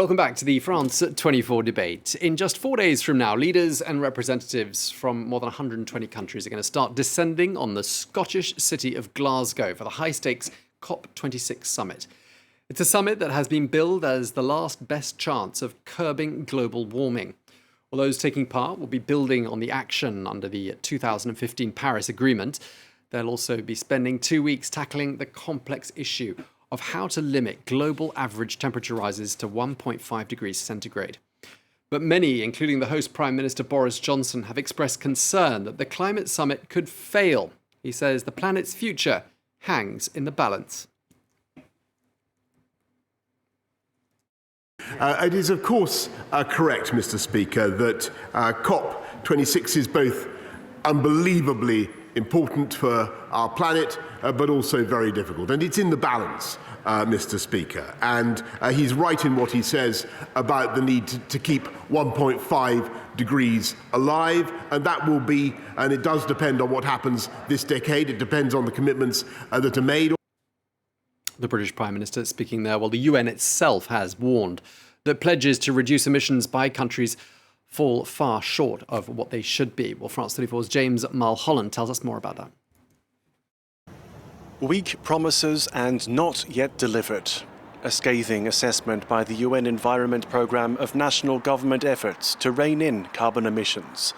Welcome back to the France 24 debate. In just 4 days from now, leaders and representatives from more than 120 countries are going to start descending on the Scottish city of Glasgow for the high-stakes COP26 summit. It's a summit that has been billed as the last best chance of curbing global warming. Well, those taking part will be building on the action under the 2015 Paris Agreement. They'll also be spending 2 weeks tackling the complex issue of how to limit global average temperature rises to 1.5 degrees centigrade. But many, including the host Prime Minister Boris Johnson, have expressed concern that the climate summit could fail. He says the planet's future hangs in the balance. It is, of course, correct, Mr. Speaker, that COP26 is both unbelievably important for our planet, but also very difficult. And it's in the balance, Mr. Speaker. And he's right in what he says about the need to keep 1.5 degrees alive. And that will be, and it does depend on what happens this decade. It depends on the commitments that are made. The British Prime Minister speaking there. Well, the UN itself has warned that pledges to reduce emissions by countries fall far short of what they should be. Well, France 24's James Mulholland tells us more about that. Weak promises and not yet delivered. A scathing assessment by the UN Environment Programme of national government efforts to rein in carbon emissions.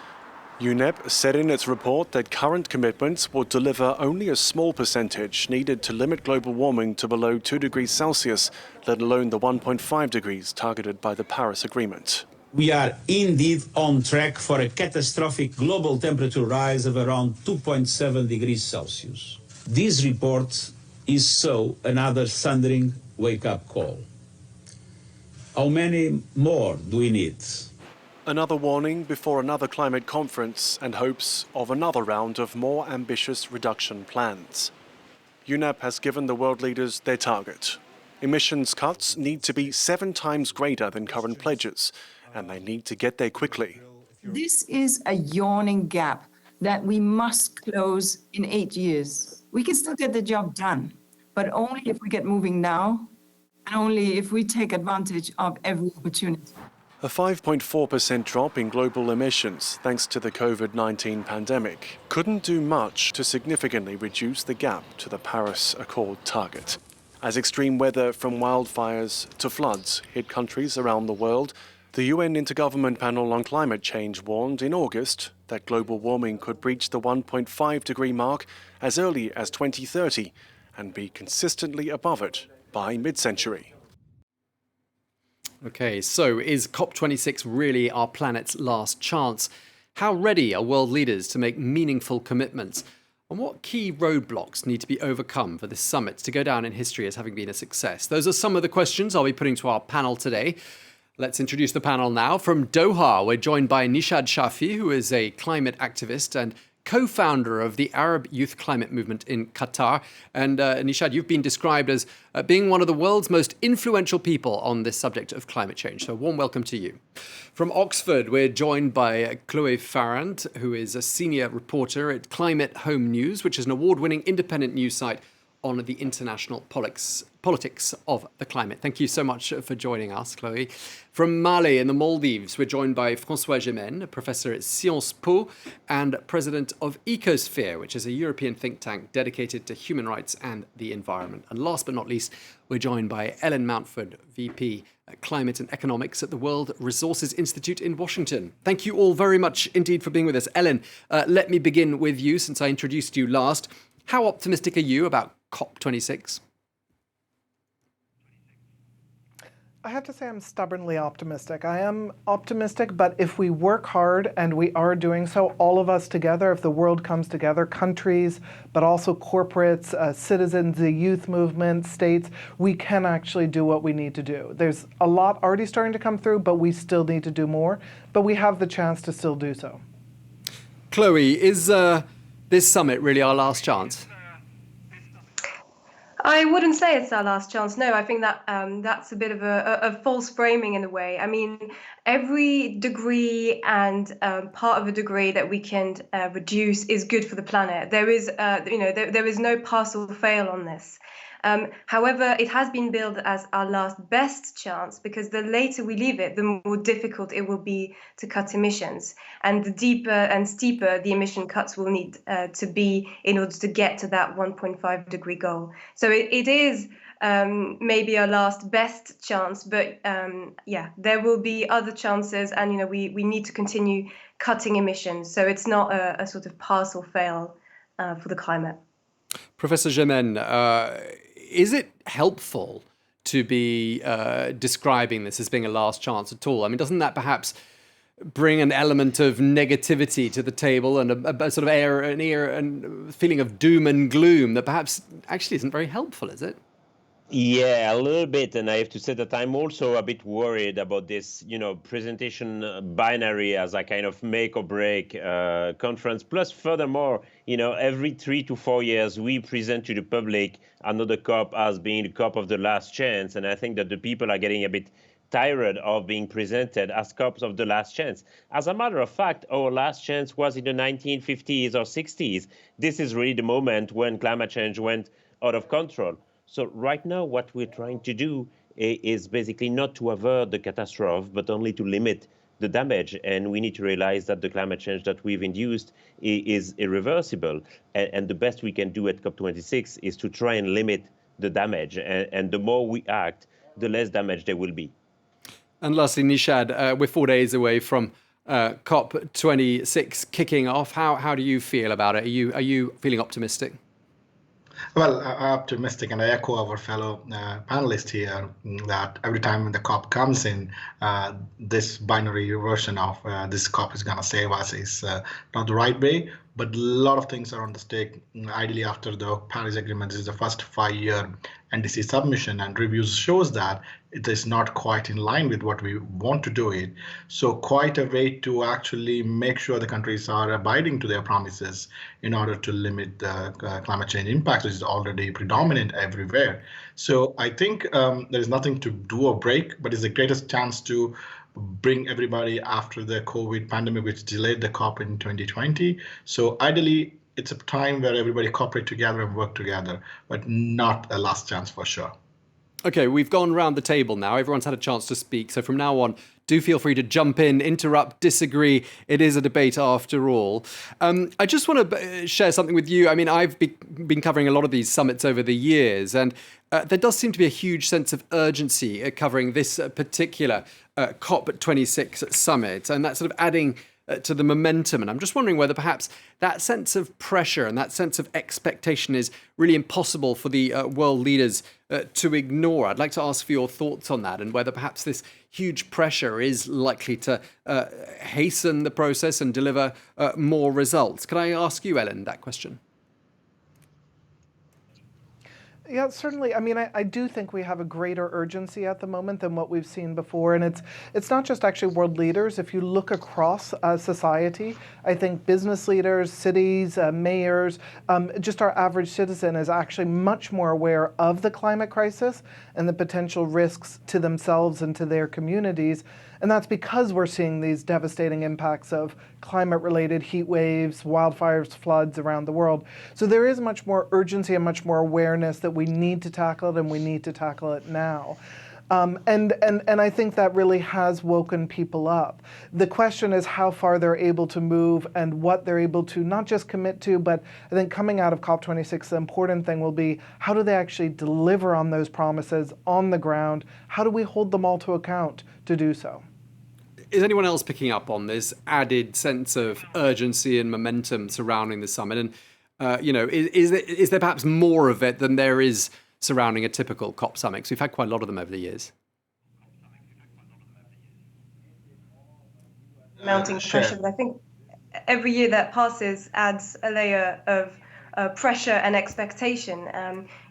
UNEP said in its report that current commitments will deliver only a small percentage needed to limit global warming to below 2 degrees Celsius, let alone the 1.5 degrees targeted by the Paris Agreement. We are indeed on track for a catastrophic global temperature rise of around 2.7 degrees Celsius. This report is so another thundering wake-up call. How many more do we need? Another warning before another climate conference and hopes of another round of more ambitious reduction plans. UNEP has given the world leaders their target. Emissions cuts need to be 7 times greater than current pledges, and they need to get there quickly. This is a yawning gap that we must close in 8 years. We can still get the job done, but only if we get moving now, and only if we take advantage of every opportunity. A 5.4% drop in global emissions thanks to the COVID-19 pandemic couldn't do much to significantly reduce the gap to the Paris Accord target. As extreme weather from wildfires to floods hit countries around the world, the UN Intergovernment Panel on Climate Change warned in August that global warming could breach the 1.5 degree mark as early as 2030 and be consistently above it by mid-century. OK, so is COP26 really our planet's last chance? How ready are world leaders to make meaningful commitments? And what key roadblocks need to be overcome for this summit to go down in history as having been a success? Those are some of the questions I'll be putting to our panel today. Let's introduce the panel now. From Doha, we're joined by Nishad Shafi, who is a climate activist and co-founder of the Arab Youth Climate Movement in Qatar. And Nishad, you've been described as being one of the world's most influential people on this subject of climate change. So a warm welcome to you. From Oxford, we're joined by Chloe Farrand, who is a senior reporter at Climate Home News, which is an award-winning independent news site on the international politics of the climate. Thank you so much for joining us, Chloe. From Mali in the Maldives, we're joined by François Gemene, a professor at Sciences Po and president of Ecosphere, which is a European think tank dedicated to human rights and the environment. And last but not least, we're joined by Ellen Mountford, VP Climate and Economics at the World Resources Institute in Washington. Thank you all very much indeed for being with us. Ellen, let me begin with you since I introduced you last. How optimistic are you about COP26? I have to say I'm stubbornly optimistic. I am optimistic, but if we work hard, and we are doing so, all of us together, if the world comes together, countries, but also corporates, citizens, the youth movement, states, we can actually do what we need to do. There's a lot already starting to come through, but we still need to do more. But we have the chance to still do so. Chloe, is this summit really our last chance? I wouldn't say it's our last chance. No, I think that that's a bit of a false framing in a way. I mean, every degree and part of a degree that we can reduce is good for the planet. There is, there is no pass or fail on this. However, it has been billed as our last best chance because the later we leave it, the more difficult it will be to cut emissions. And the deeper and steeper the emission cuts will need to be in order to get to that 1.5 degree goal. So it is maybe our last best chance, but yeah, there will be other chances, and we need to continue cutting emissions. So it's not a sort of pass or fail for the climate. Professor Gémen, is it helpful to be describing this as being a last chance at all? I mean, doesn't that perhaps bring an element of negativity to the table and a sort of and feeling of doom and gloom that perhaps actually isn't very helpful, is it? Yeah, a little bit. And I have to say that I'm also a bit worried about this, presentation binary as a kind of make or break conference. Plus, furthermore, every 3 to 4 years, we present to the public another COP as being the COP of the last chance. And I think that the people are getting a bit tired of being presented as COPs of the last chance. As a matter of fact, our last chance was in the 1950s or 60s. This is really the moment when climate change went out of control. So right now, what we're trying to do is basically not to avert the catastrophe, but only to limit the damage. And we need to realize that the climate change that we've induced is irreversible. And the best we can do at COP26 is to try and limit the damage. And the more we act, the less damage there will be. And lastly, Nishad, we're 4 days away from COP26 kicking off. How do you feel about it? Are you feeling optimistic? Well, I'm optimistic, and I echo our fellow panelists here that every time the COP comes in, this binary version of this COP is going to save us is not the right way. But a lot of things are on the stake. Ideally, after the Paris Agreement, this is the first 5-year NDC submission, and reviews shows that it is not quite in line with what we want to do it. So quite a way to actually make sure the countries are abiding to their promises in order to limit the climate change impact, which is already predominant everywhere. So I think there is nothing to do or break, but it's the greatest chance to bring everybody after the COVID pandemic, which delayed the COP in 2020. So ideally, it's a time where everybody cooperate together and work together, but not a last chance for sure. Okay, we've gone round the table now. Everyone's had a chance to speak. So from now on, do feel free to jump in, interrupt, disagree. It is a debate after all. I just want to share something with you. I mean, I've been covering a lot of these summits over the years, and there does seem to be a huge sense of urgency covering this particular COP26 summit, and that's sort of adding to the momentum. And I'm just wondering whether perhaps that sense of pressure and that sense of expectation is really impossible for the world leaders to ignore. I'd like to ask for your thoughts on that, and whether perhaps this huge pressure is likely to hasten the process and deliver more results. Can I ask you, Ellen, that question? Yeah, certainly. I mean, I do think we have a greater urgency at the moment than what we've seen before. And it's not just actually world leaders. If you look across society, I think business leaders, cities, mayors, just our average citizen is actually much more aware of the climate crisis and the potential risks to themselves and to their communities. And that's because we're seeing these devastating impacts of climate-related heat waves, wildfires, floods around the world. So there is much more urgency and much more awareness that we need to tackle it, and we need to tackle it now. And I think that really has woken people up. The question is how far they're able to move and what they're able to not just commit to, but I think coming out of COP26, the important thing will be how do they actually deliver on those promises on the ground? How do we hold them all to account to do so? Is anyone else picking up on this added sense of urgency and momentum surrounding the summit? And, is there perhaps more of it than there is surrounding a typical COP summit? Because we've had quite a lot of them over the years. Mounting pressure, but I think every year that passes adds a layer of pressure and expectation.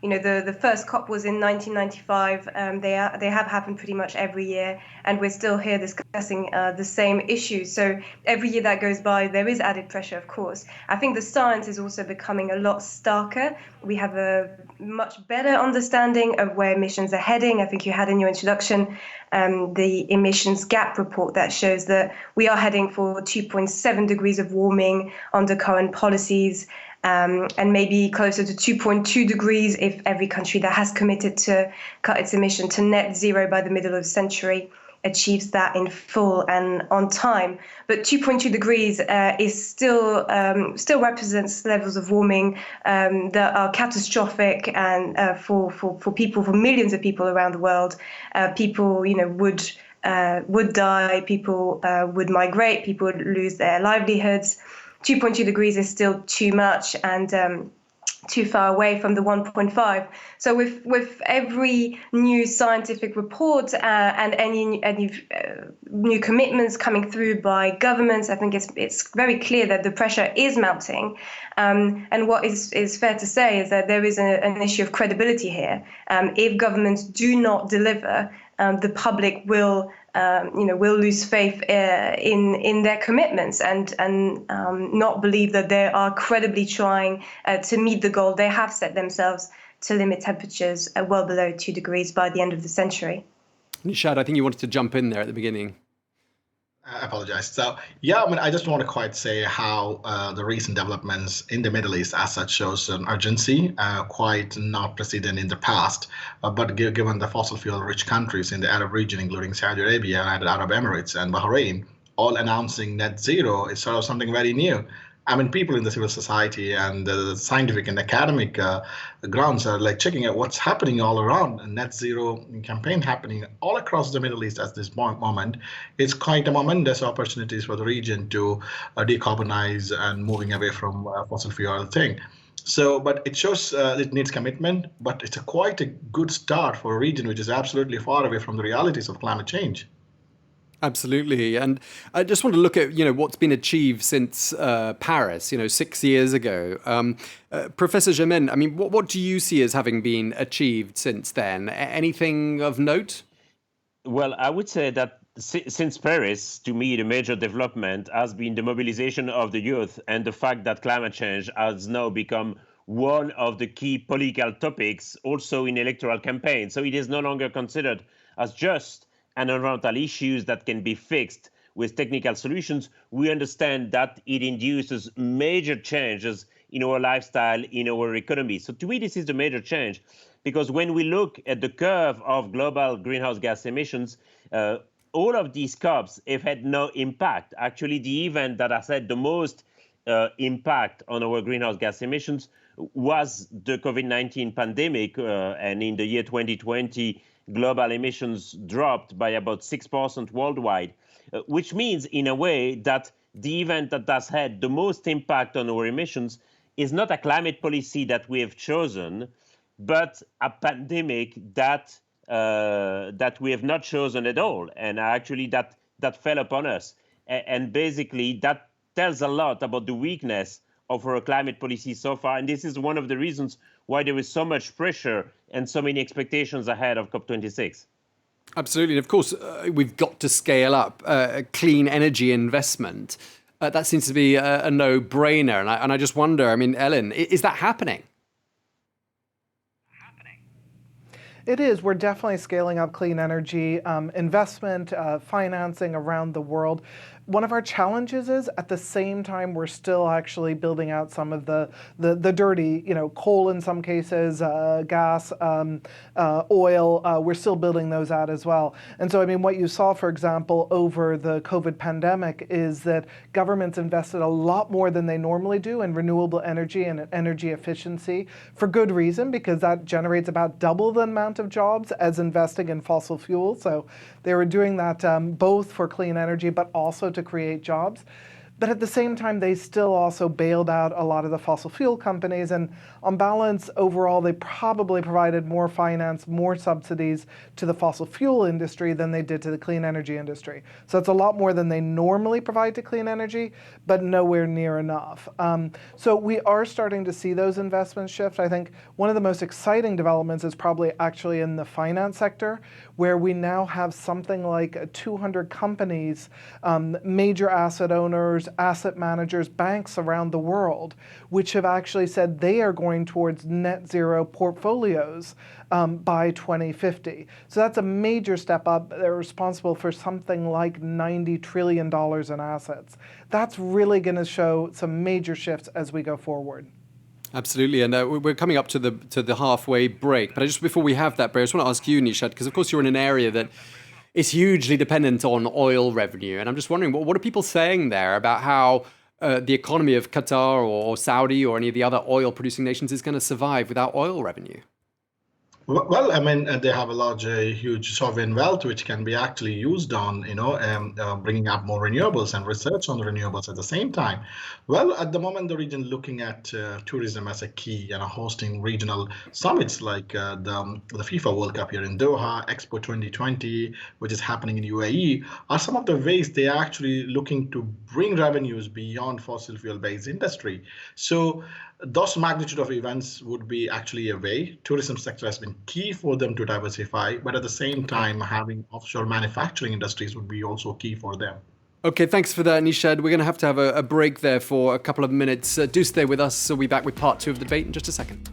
The first COP was in 1995. They have happened pretty much every year, and we're still here discussing the same issues. So every year that goes by, there is added pressure, of course. I think the science is also becoming a lot starker. We have a much better understanding of where emissions are heading. I think you had in your introduction the emissions gap report that shows that we are heading for 2.7 degrees of warming under current policies. And maybe closer to 2.2 degrees if every country that has committed to cut its emission to net zero by the middle of the century achieves that in full and on time. But 2.2 degrees is still represents levels of warming that are catastrophic, and for people, for millions of people around the world, people would die, people would migrate, people would lose their livelihoods. 2.2 degrees is still too much, and too far away from the 1.5. So with every new scientific report and any new commitments coming through by governments, I think it's very clear that the pressure is mounting. And what is fair to say is that there is an issue of credibility here. If governments do not deliver, the public will lose faith in their commitments and not believe that they are credibly trying to meet the goal they have set themselves to limit temperatures well below 2 degrees by the end of the century. Nishad, I think you wanted to jump in there at the beginning. I apologize. So, yeah, I mean, I just want to quite say how the recent developments in the Middle East as such shows an urgency, quite not precedent in the past. But given the fossil fuel-rich countries in the Arab region, including Saudi Arabia, United Arab Emirates, and Bahrain, all announcing net zero, is sort of something very new. I mean, people in the civil society and the scientific and academic grounds are like checking out what's happening all around. A net zero campaign happening all across the Middle East at this moment. It's quite a momentous opportunities for the region to decarbonize and moving away from fossil fuel thing. So, but it shows it needs commitment, but it's quite a good start for a region which is absolutely far away from the realities of climate change. Absolutely. And I just want to look at, what's been achieved since Paris, 6 years ago. Professor Germain, I mean, what do you see as having been achieved since then? Anything of note? Well, I would say that since Paris, to me, the major development has been the mobilization of the youth and the fact that climate change has now become one of the key political topics also in electoral campaigns. So it is no longer considered as just environmental issues that can be fixed with technical solutions. We understand that it induces major changes in our lifestyle, in our economy. So to me, this is the major change, because when we look at the curve of global greenhouse gas emissions, all of these COPs have had no impact. Actually, the event that has had the most impact on our greenhouse gas emissions was the COVID-19 pandemic, and in the year 2020, global emissions dropped by about 6% worldwide, which means in a way that the event that has had the most impact on our emissions is not a climate policy that we have chosen, but a pandemic that we have not chosen at all, and actually that fell upon us. And basically that tells a lot about the weakness of our climate policy so far, and this is one of the reasons why there is so much pressure and so many expectations ahead of COP26. Absolutely. And of course, we've got to scale up clean energy investment. That seems to be a no-brainer. And I just wonder, I mean, Ellen, is that happening? It is. We're definitely scaling up clean energy investment, financing around the world. One of our challenges is at the same time we're still actually building out some of the dirty, coal in some cases, gas, oil. We're still building those out as well. And so, I mean, what you saw, for example, over the COVID pandemic is that governments invested a lot more than they normally do in renewable energy and energy efficiency for good reason, because that generates about double the amount of jobs as investing in fossil fuels. So they were doing that both for clean energy, but also to create jobs. But at the same time, they still also bailed out a lot of the fossil fuel companies. And on balance, overall, they probably provided more finance, more subsidies to the fossil fuel industry than they did to the clean energy industry. So it's a lot more than they normally provide to clean energy, but nowhere near enough. So we are starting to see those investments shift. I think one of the most exciting developments is probably actually in the finance sector, where we now have something like 200 companies, major asset owners, asset managers, banks around the world, which have actually said they are going towards net zero portfolios by 2050. So that's a major step up. They're responsible for something like $90 trillion in assets. That's really going to show some major shifts as we go forward. Absolutely, and we're coming up to the halfway break. But before we have that break, I just want to ask you, Nishad, because of course you're in an area that is hugely dependent on oil revenue, and I'm just wondering what are people saying there about how the economy of Qatar or Saudi or any of the other oil-producing nations is going to survive without oil revenue? Well, I mean, they have a large, huge sovereign wealth which can be actually used on, bringing up more renewables and research on the renewables at the same time. Well, at the moment, the region looking at tourism as a key and hosting regional summits like the FIFA World Cup here in Doha, Expo 2020, which is happening in UAE, are some of the ways they are actually looking to bring revenues beyond fossil fuel-based industry. So those magnitude of events would be actually a way. Tourism sector has been key for them to diversify, but at the same time, having offshore manufacturing industries would be also key for them. Okay, thanks for that, Nishad. We're going to have a break there for a couple of minutes. Do stay with us. We'll be back with part 2 of the debate in just a second.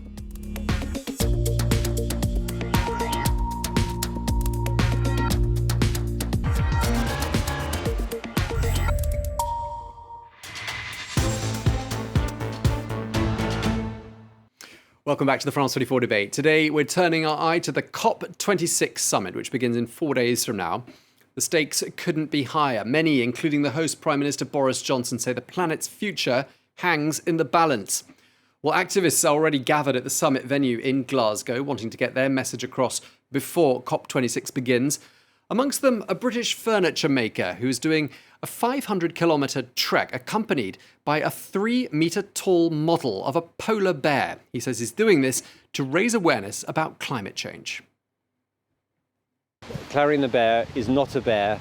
Welcome back to the France 24 debate. Today, we're turning our eye to the COP26 summit, which begins in 4 days from now. The stakes couldn't be higher. Many, including the host Prime Minister Boris Johnson, say the planet's future hangs in the balance. Well, activists are already gathered at the summit venue in Glasgow, wanting to get their message across before COP26 begins. Amongst them, a British furniture maker who's doing a 500-kilometre trek accompanied by a 3-metre tall model of a polar bear. He says he's doing this to raise awareness about climate change. Clarion the bear is not a bear,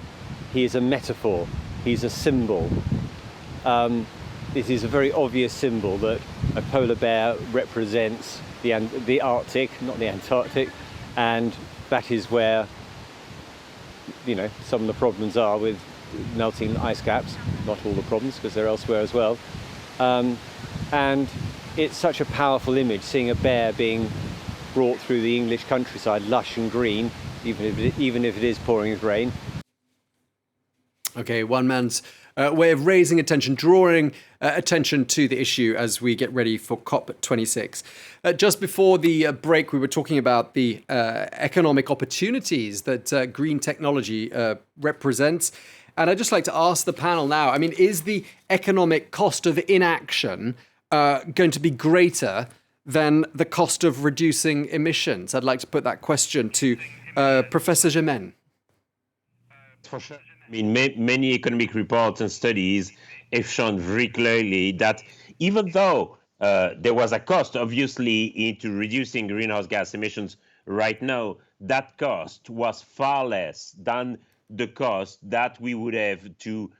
he is a metaphor, he's a symbol. It is a very obvious symbol that a polar bear represents the Arctic, not the Antarctic, and that is where some of the problems are with melting ice caps, not all the problems because they're elsewhere as well. And it's such a powerful image, seeing a bear being brought through the English countryside, lush and green, even if it is pouring with rain. Okay, one man's way of raising attention, drawing attention to the issue as we get ready for COP26. Just before the break, we were talking about the economic opportunities that green technology represents. And I'd just like to ask the panel now, I mean, is the economic cost of inaction going to be greater than the cost of reducing emissions? I'd like to put that question to Professor Germain. For sure. I mean, many economic reports and studies have shown very clearly that even though there was a cost, obviously, into reducing greenhouse gas emissions right now, that cost was far less than the cost that we would have to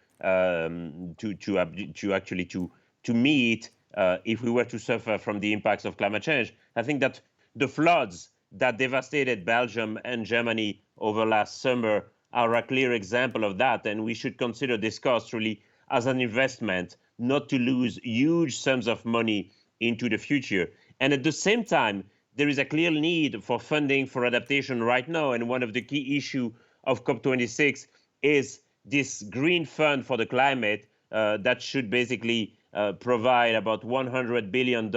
meet if we were to suffer from the impacts of climate change. I think that the floods that devastated Belgium and Germany over last summer are a clear example of that, and we should consider this cost really as an investment, not to lose huge sums of money into the future. And at the same time, there is a clear need for funding for adaptation right now, and one of the key issues of COP26 is this green fund for the climate that should basically provide about $100 billion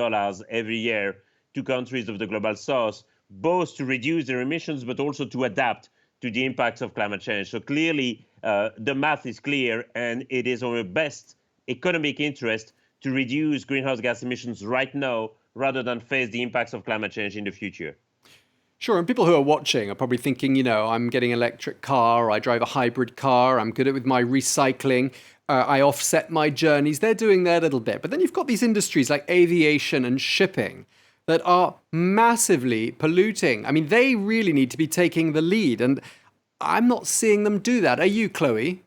every year to countries of the global south, both to reduce their emissions but also to adapt to the impacts of climate change. So clearly, the math is clear, and it is our best economic interest to reduce greenhouse gas emissions right now rather than face the impacts of climate change in the future. Sure, and people who are watching are probably thinking, I'm getting an electric car, I drive a hybrid car, I'm good with my recycling, I offset my journeys. They're doing their little bit. But then you've got these industries like aviation and shipping that are massively polluting. I mean, they really need to be taking the lead, and I'm not seeing them do that. Are you, Chloe?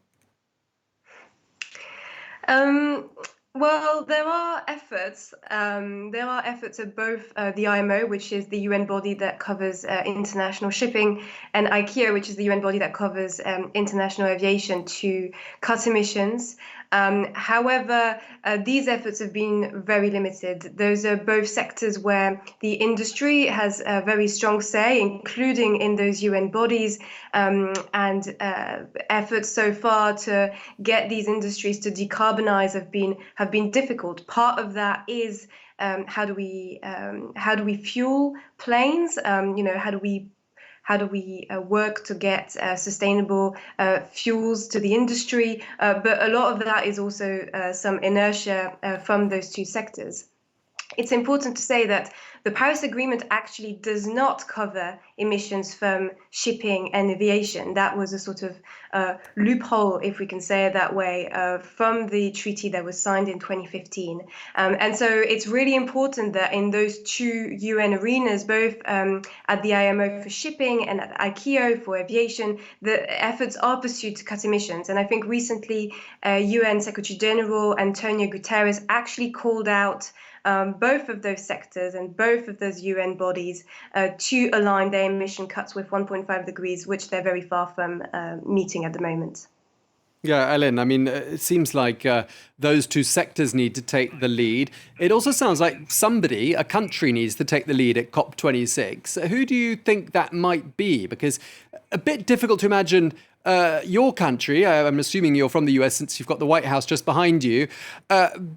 Well, there are efforts. There are efforts at both the IMO, which is the UN body that covers international shipping, and ICAO, which is the UN body that covers international aviation, to cut emissions. However, these efforts have been very limited. Those are both sectors where the industry has a very strong say, including in those UN bodies, and efforts so far to get these industries to decarbonize have been difficult. Part of that is how do we fuel planes? How do we work to get sustainable fuels to the industry? But a lot of that is also some inertia from those two sectors. It's important to say that the Paris Agreement actually does not cover emissions from shipping and aviation. That was a sort of loophole, if we can say it that way, from the treaty that was signed in 2015. And so it's really important that in those two UN arenas, both at the IMO for shipping and at ICAO for aviation, the efforts are pursued to cut emissions. And I think recently UN Secretary General Antonio Guterres actually called out both of those sectors and both of those UN bodies to align their emission cuts with 1.5 degrees, which they're very far from meeting at the moment. Yeah, Ellen, I mean, it seems like those two sectors need to take the lead. It also sounds like somebody, a country, needs to take the lead at COP26. Who do you think that might be? Because a bit difficult to imagine your country, I'm assuming you're from the US since you've got the White House just behind you,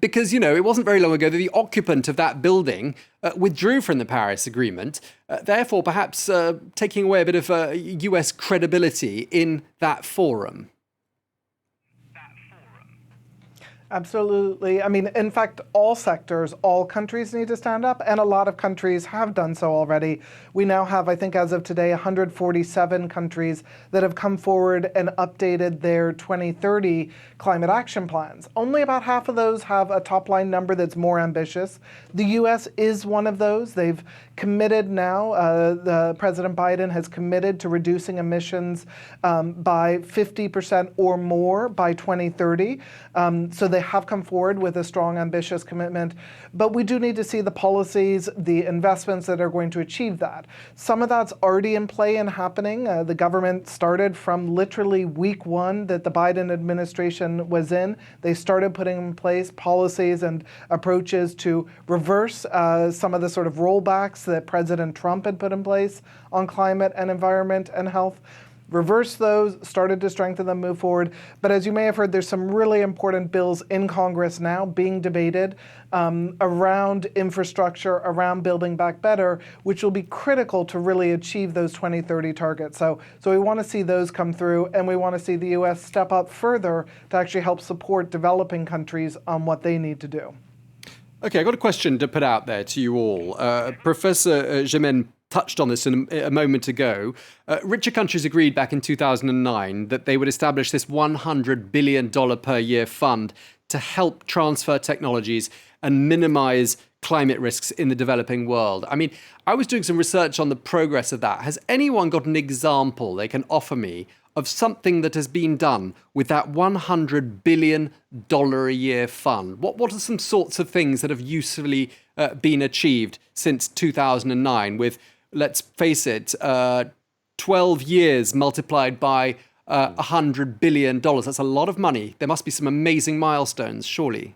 because, you know, it wasn't very long ago that the occupant of that building withdrew from the Paris Agreement, therefore perhaps taking away a bit of US credibility in that forum. Absolutely. I mean, in fact, all sectors, all countries need to stand up, and a lot of countries have done so already. We now have, I think, as of today, 147 countries that have come forward and updated their 2030 climate action plans. Only about half of those have a top-line number that's more ambitious. The U.S. is one of those. They've committed now, President Biden has committed to reducing emissions by 50% or more by 2030. So they have come forward with a strong, ambitious commitment, but we do need to see the policies, the investments that are going to achieve that. Some of that's already in play and happening. The government started from literally week one that the Biden administration was in. They started putting in place policies and approaches to reverse some of the sort of rollbacks that President Trump had put in place on climate and environment and health. Reverse those, started to strengthen them, move forward. But as you may have heard, there's some really important bills in Congress now being debated around infrastructure, around building back better, which will be critical to really achieve those 2030 targets. So we want to see those come through, and we want to see the U.S. step up further to actually help support developing countries on what they need to do. Okay, I've got a question to put out there to you all. Professor Gémen touched on this a moment ago. Richer countries agreed back in 2009 that they would establish this $100 billion per year fund to help transfer technologies and minimize climate risks in the developing world. I mean, I was doing some research on the progress of that. Has anyone got an example they can offer me of something that has been done with that $100 billion a year fund? What are some sorts of things that have usefully been achieved since 2009 with, let's face it, 12 years multiplied by $100 billion? That's a lot of money. There must be some amazing milestones, surely.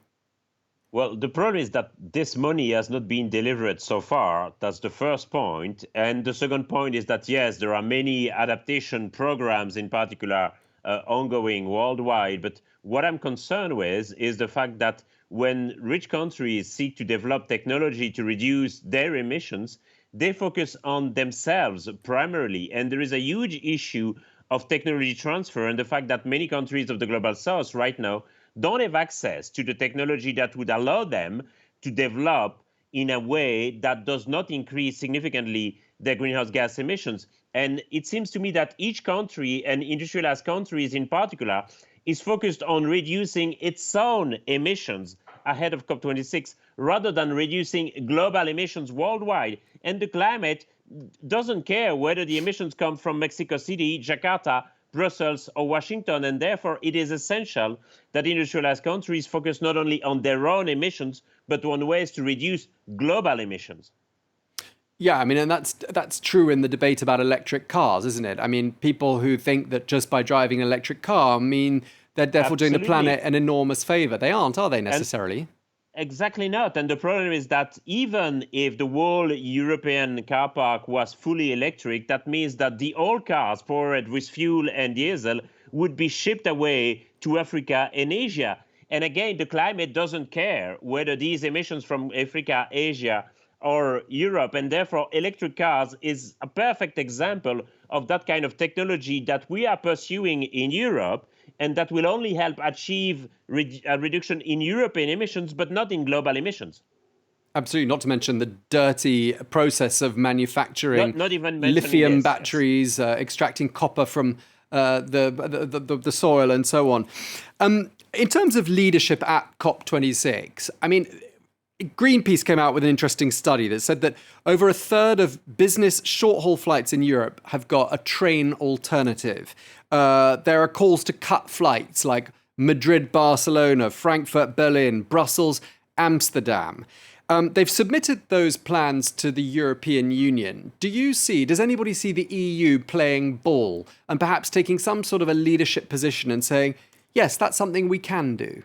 Well, the problem is that this money has not been delivered so far. That's the first point. And the second point is that, yes, there are many adaptation programs in particular ongoing worldwide. But what I'm concerned with is the fact that when rich countries seek to develop technology to reduce their emissions, they focus on themselves primarily. And there is a huge issue of technology transfer and the fact that many countries of the global south right now don't have access to the technology that would allow them to develop in a way that does not increase significantly their greenhouse gas emissions. And it seems to me that each country, and industrialized countries in particular, is focused on reducing its own emissions ahead of COP26 rather than reducing global emissions worldwide. And the climate doesn't care whether the emissions come from Mexico City, Jakarta, Brussels or Washington, and therefore it is essential that industrialized countries focus not only on their own emissions, but on ways to reduce global emissions. Yeah, I mean, and that's true in the debate about electric cars, isn't it? I mean, people who think that just by driving an electric car mean they're therefore doing the Absolutely. planet an enormous favour. They aren't, are they, necessarily? Exactly not. And the problem is that even if the whole European car park was fully electric, that means that the old cars powered with fuel and diesel would be shipped away to Africa and Asia. And again, the climate doesn't care whether these emissions from Africa, Asia, or Europe, and therefore electric cars is a perfect example of that kind of technology that we are pursuing in Europe, and that will only help achieve a reduction in European emissions, but not in global emissions. Absolutely, not to mention the dirty process of manufacturing Not even mentioning lithium this, yes. batteries, extracting copper from the soil, and so on. In terms of leadership at COP26, I mean, Greenpeace came out with an interesting study that said that over a third of business short-haul flights in Europe have got a train alternative. There are calls to cut flights like Madrid, Barcelona, Frankfurt, Berlin, Brussels, Amsterdam. They've submitted those plans to the European Union. Does anybody see the EU playing ball and perhaps taking some sort of a leadership position and saying, yes, that's something we can do?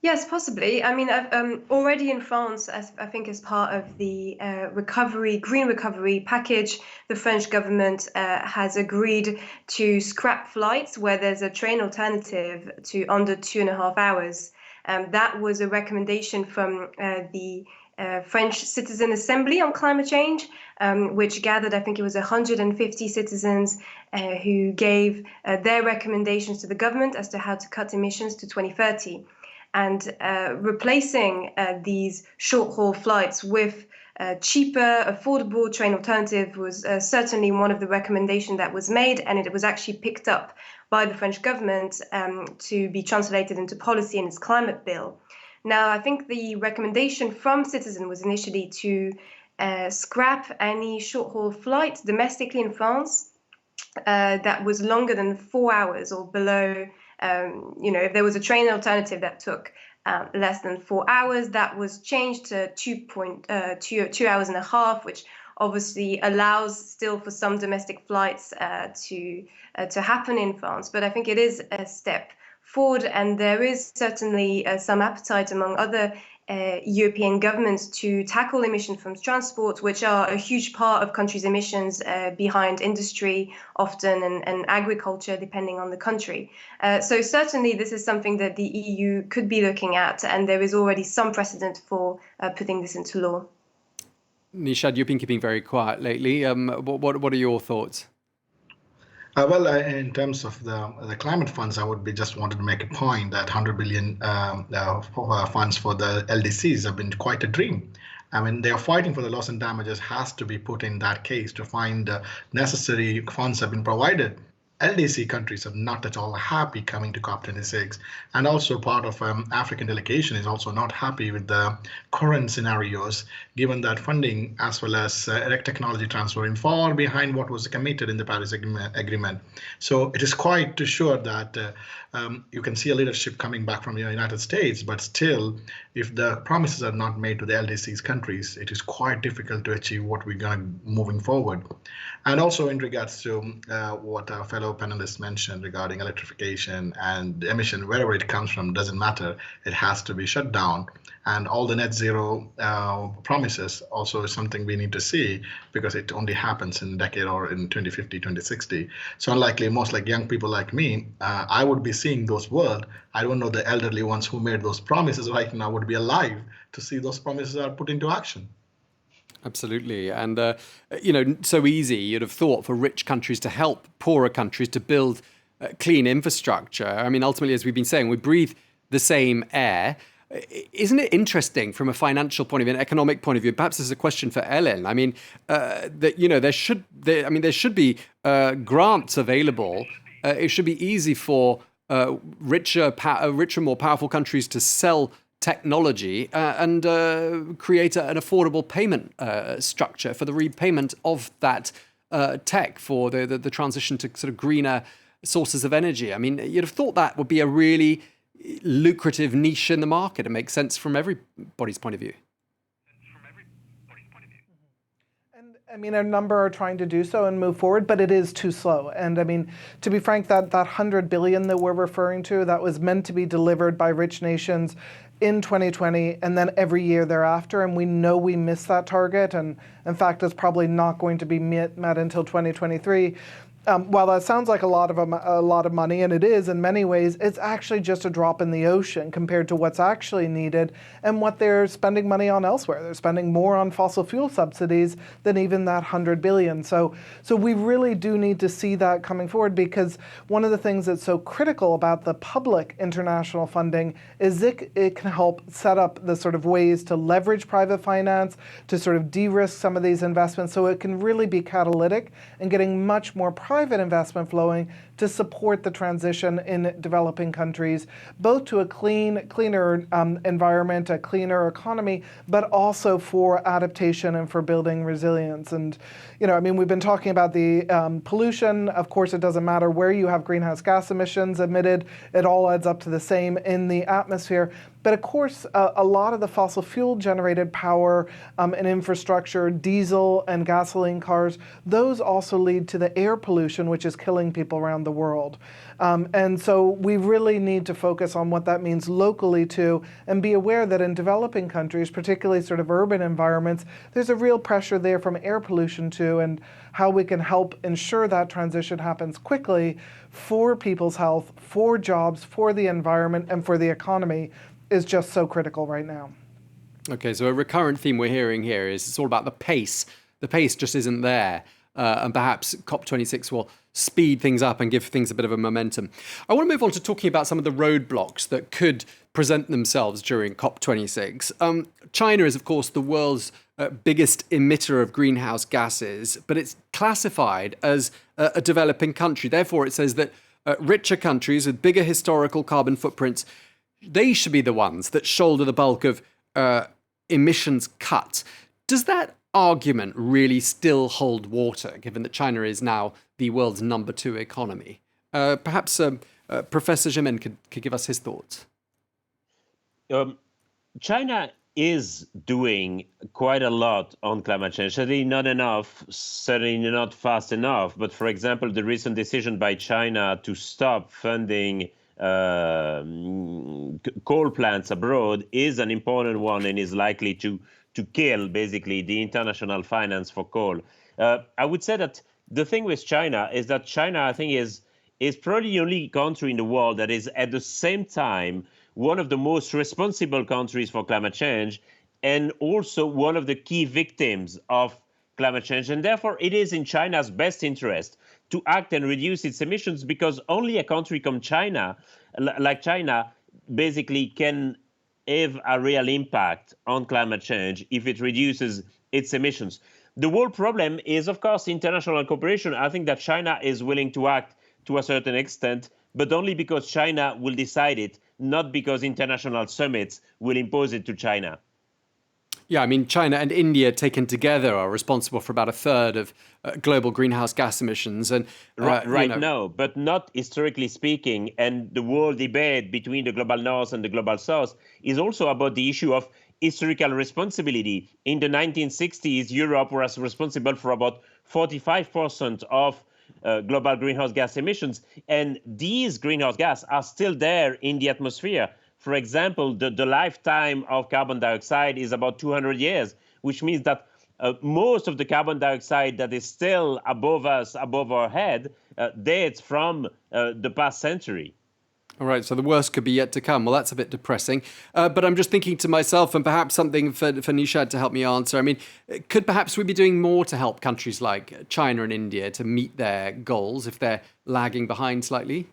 Yes, possibly. I mean, already in France, I think as part of the green recovery package, the French government has agreed to scrap flights where there's a train alternative to under 2.5 hours. That was a recommendation from the French Citizen Assembly on climate change, which gathered, I think it was 150 citizens who gave their recommendations to the government as to how to cut emissions to 2030. And replacing these short-haul flights with cheaper, affordable train alternative was certainly one of the recommendations that was made, and it was actually picked up by the French government to be translated into policy in its climate bill. Now, I think the recommendation from Citizen was initially to scrap any short-haul flight domestically in France that was longer than 4 hours or below. If there was a train alternative that took less than 4 hours, that was changed to 2 hours and a half, which obviously allows still for some domestic flights to happen in France. But I think it is a step forward, and there is certainly some appetite among other European governments to tackle emissions from transport, which are a huge part of countries' emissions behind industry often and agriculture, depending on the country. So certainly this is something that the EU could be looking at, and there is already some precedent for putting this into law. Nishad, you've been keeping very quiet lately. What are your thoughts? In terms of the climate funds, I would be just wanted to make a point that 100 billion funds for the LDCs have been quite a dream. I mean, they are fighting for the loss and damages has to be put in that case to find necessary funds have been provided. LDC countries are not at all happy coming to COP26, and also part of African delegation is also not happy with the current scenarios, given that funding as well as technology transfer is far behind what was committed in the Paris Agreement. So it is quite sure that you can see a leadership coming back from the United States, but still, if the promises are not made to the LDCs countries, it is quite difficult to achieve what we're going to moving forward. And also in regards to what our fellow panelists mentioned regarding electrification and emission, wherever it comes from, doesn't matter. It has to be shut down. And all the net zero promises also is something we need to see, because it only happens in a decade or in 2050, 2060. So unlikely, most like young people like me, I would be seeing those world. I don't know the elderly ones who made those promises right now would be alive to see those promises are put into action. Absolutely. And, so easy, you'd have thought, for rich countries to help poorer countries to build clean infrastructure. I mean, ultimately, as we've been saying, we breathe the same air. Isn't it interesting from a financial point of view, an economic point of view? Perhaps this is a question for Ellen. I mean, there should be grants available. It should be easy for richer, more powerful countries to sell technology and create an affordable payment structure for the repayment of that tech for the transition to sort of greener sources of energy. I mean, you'd have thought that would be a really lucrative niche in the market. It makes sense from everybody's point of view. I mean, a number are trying to do so and move forward, but it is too slow. And I mean, to be frank, that 100 billion that we're referring to, that was meant to be delivered by rich nations in 2020 and then every year thereafter. And we know we missed that target. And in fact, it's probably not going to be met until 2023. While that sounds like a lot of money, and it is in many ways, it's actually just a drop in the ocean compared to what's actually needed and what they're spending money on elsewhere. They're spending more on fossil fuel subsidies than even that 100 billion. So we really do need to see that coming forward, because one of the things that's so critical about the public international funding is it can help set up the sort of ways to leverage private finance, to sort of de-risk some of these investments, so it can really be catalytic in getting much more private investment flowing to support the transition in developing countries, both to a cleaner environment, a cleaner economy, but also for adaptation and for building resilience. And, you know, I mean, we've been talking about the pollution. Of course, it doesn't matter where you have greenhouse gas emissions emitted. It all adds up to the same in the atmosphere. But of course, a lot of the fossil fuel generated power and infrastructure, diesel and gasoline cars, those also lead to the air pollution, which is killing people around the world. And so we really need to focus on what that means locally too, and be aware that in developing countries, particularly sort of urban environments, there's a real pressure there from air pollution too, and how we can help ensure that transition happens quickly for people's health, for jobs, for the environment, and for the economy is just so critical right now. Okay, so a recurrent theme we're hearing here is it's all about the pace. The pace just isn't there. And perhaps COP26 will speed things up and give things a bit of a momentum. I want to move on to talking about some of the roadblocks that could present themselves during COP26. China is, of course, the world's biggest emitter of greenhouse gases, but it's classified as a developing country. Therefore, it says that richer countries with bigger historical carbon footprints, they should be the ones that shoulder the bulk of emissions cuts. Does that argument really still hold water, given that China is now the world's number 2 economy? Perhaps Professor Jimen could give us his thoughts. China is doing quite a lot on climate change. Certainly not enough, certainly not fast enough. But for example, the recent decision by China to stop funding coal plants abroad is an important one and is likely to kill basically the international finance for coal. I would say that the thing with China is that China, I think, is probably the only country in the world that is at the same time one of the most responsible countries for climate change and also one of the key victims of climate change. And therefore, it is in China's best interest to act and reduce its emissions, because only a country like China, basically can have a real impact on climate change if it reduces its emissions. The whole problem is, of course, international cooperation. I think that China is willing to act to a certain extent, but only because China will decide it, not because international summits will impose it to China. Yeah, I mean, China and India taken together are responsible for about a third of global greenhouse gas emissions. And now, but not historically speaking. And the whole debate between the global north and the global south is also about the issue of historical responsibility. In the 1960s, Europe was responsible for about 45% of global greenhouse gas emissions. And these greenhouse gases are still there in the atmosphere. For example, the lifetime of carbon dioxide is about 200 years, which means that most of the carbon dioxide that is still above us, above our head, dates from the past century. All right, so the worst could be yet to come. Well, that's a bit depressing. But I'm just thinking to myself, and perhaps something for Nishad to help me answer. I mean, could perhaps we be doing more to help countries like China and India to meet their goals if they're lagging behind slightly?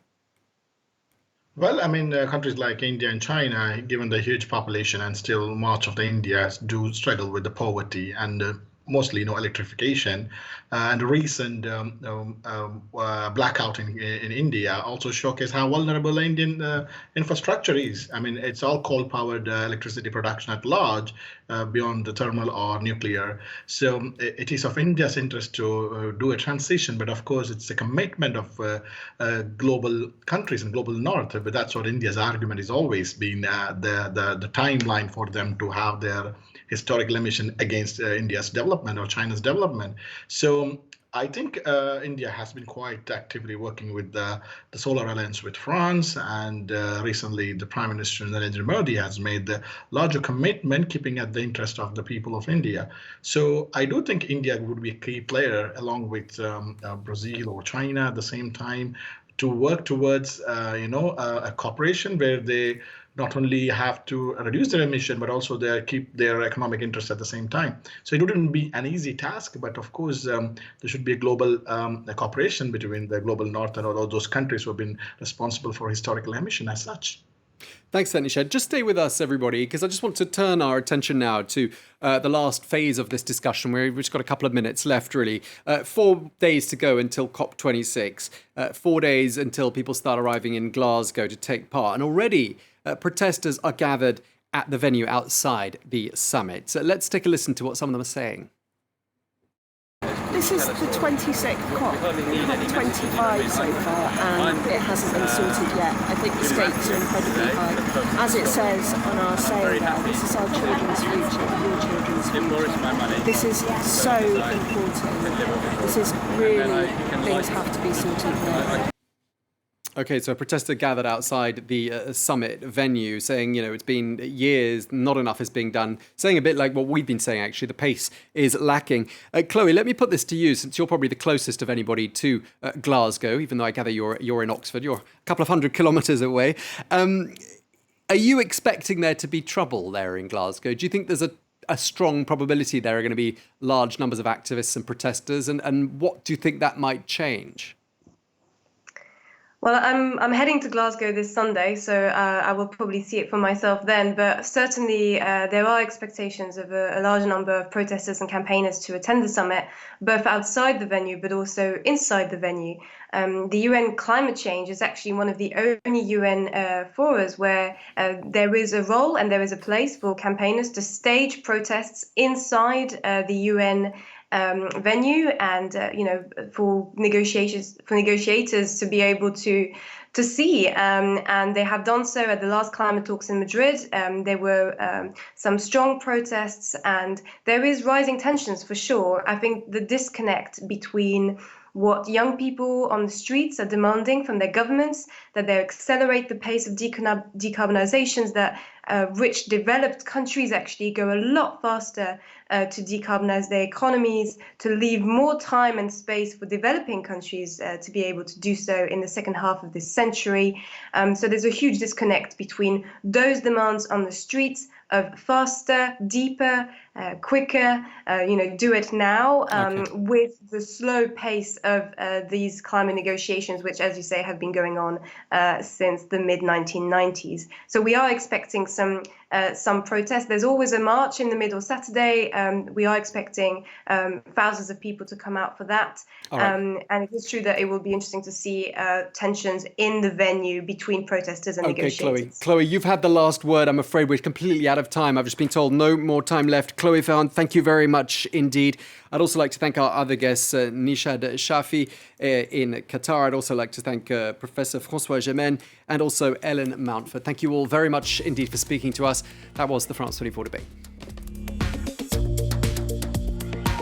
Well, I mean, countries like India and China, given the huge population and still much of the India do struggle with the poverty and mostly electrification. And the recent blackout in India also showcased how vulnerable Indian infrastructure is. I mean, it's all coal-powered electricity production at large, beyond the thermal or nuclear. So it is of India's interest to do a transition, but of course it's a commitment of global countries and global north. But that's what India's argument has always been, the timeline for them to have their historical emission against India's development development or China's development. So I think India has been quite actively working with the Solar Alliance with France, and recently the Prime Minister Narendra Modi has made the larger commitment, keeping at the interest of the people of India. So I do think India would be a key player along with Brazil or China at the same time to work towards a cooperation where they not only have to reduce their emission, but also they keep their economic interests at the same time. So it wouldn't be an easy task, but of course there should be a global cooperation between the global north and all those countries who have been responsible for historical emission as such. Thanks, Nishad. Just stay with us, everybody, because I just want to turn our attention now to the last phase of this discussion. We've just got a couple of minutes left, really. 4 days to go until COP26. 4 days until people start arriving in Glasgow to take part. And already protesters are gathered at the venue outside the summit. So let's take a listen to what some of them are saying. This is the 26th COP. We've had 25 so far and it hasn't been sorted yet. I think the stakes are incredibly high. As it says on our saying there, this is our children's future, your children's future. This is so important. This is really, things have to be sorted now. Okay, so a protester gathered outside the summit venue saying, it's been years, not enough is being done, saying a bit like what we've been saying, actually, the pace is lacking. Chloe, let me put this to you, since you're probably the closest of anybody to Glasgow, even though I gather you're in Oxford, you're a couple of 100 kilometres away. Are you expecting there to be trouble there in Glasgow? Do you think there's a strong probability there are going to be large numbers of activists and protesters? And what do you think that might change? Well, I'm heading to Glasgow this Sunday, so I will probably see it for myself then. But certainly there are expectations of a large number of protesters and campaigners to attend the summit, both outside the venue but also inside the venue. The UN climate change is actually one of the only UN forums where there is a role and there is a place for campaigners to stage protests inside the UN venue, and for negotiators to be able to see, and they have done so at the last climate talks in Madrid. There were some strong protests, and there is rising tensions for sure. I think the disconnect between what young people on the streets are demanding from their governments, that they accelerate the pace of decarbonizations, that rich developed countries actually go a lot faster to decarbonize their economies, to leave more time and space for developing countries to be able to do so in the second half of this century. So there's a huge disconnect between those demands on the streets of faster, deeper, quicker, do it now, with the slow pace of these climate negotiations, which, as you say, have been going on since the mid-1990s. So we are expecting some protests. There's always a march in the middle Saturday. We are expecting thousands of people to come out for that. Right. And it is true that it will be interesting to see tensions in the venue between protesters and negotiators. Chloe, you've had the last word. I'm afraid we're completely out of time. I've just been told no more time left. Chloe Ferrand, thank you very much indeed. I'd also like to thank our other guests, Nishad Shafi in Qatar. I'd also like to thank Professor François Gémen and also Ellen Mountford. Thank you all very much indeed for speaking to us. That was the France 24 debate.